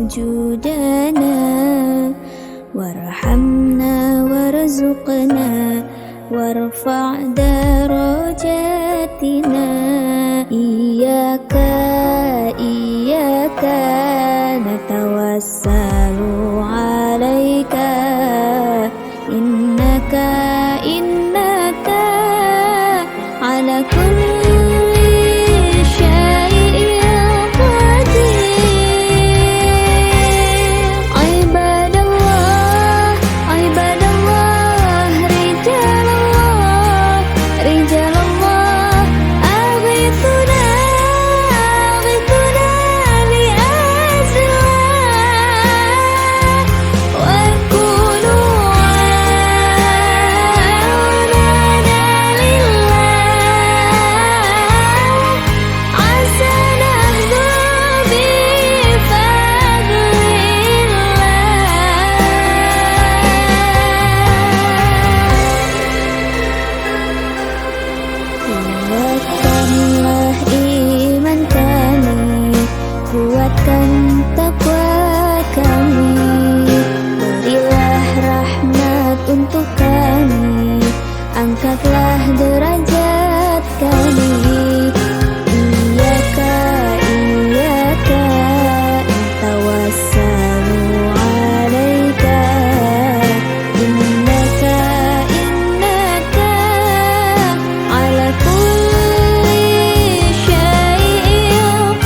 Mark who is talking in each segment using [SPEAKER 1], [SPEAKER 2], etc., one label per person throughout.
[SPEAKER 1] سجودنا وارحمنا وارزقنا وارفع درجاتنا إياك إياك نتوسل عليك إنك إنك على كل شيء قدير عباد الله عباد الله رجال الله رجال الله أغثنا أغثنا بأجل وكونوا عوننا لله عسى نهزو بفضل الله kuatkanlah iman kami, kuatkan takwa kami, berilah rahmat untuk kami, angkatlah derajat kami. Iyyaka iyyaka tawassalu alaika innaka innaka ala kulli syai'in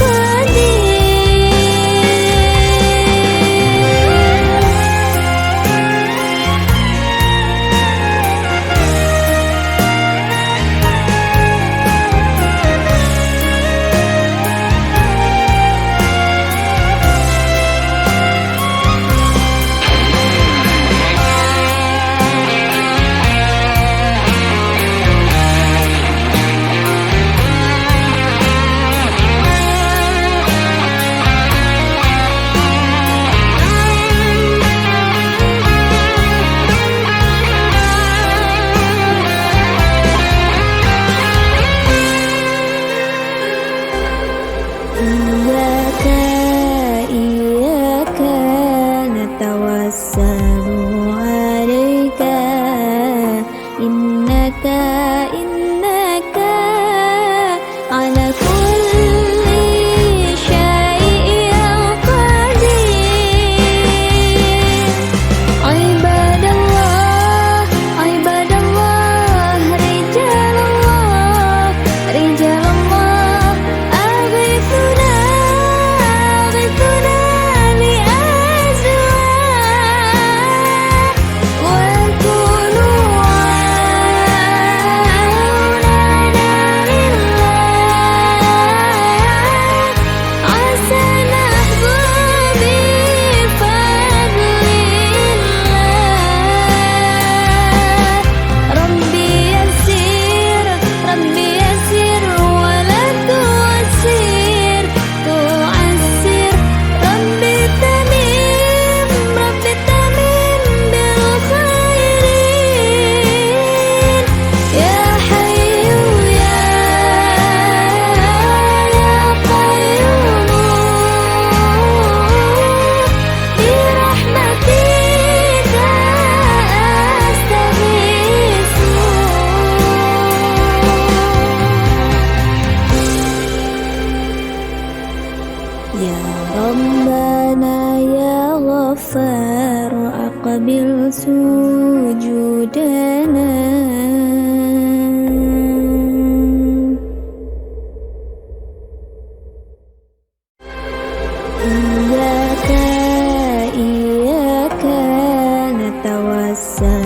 [SPEAKER 1] Iyyaka iyyaka natawassalu alaika innaka innaka ala kulli syai'in qadir ibadallah ibadallah rijalallah rijalallah أغثنا أغثنا بأجل وكونوا عوننا لله عسى نهزو بفضل الله ربي يسير ولا تعسر تعسر ربي تميم بالخيرين يا حي يا قيوم برحمتك أستغيث يا ربنا يا غفار أقبل سجودنا إياك إياك نتوسل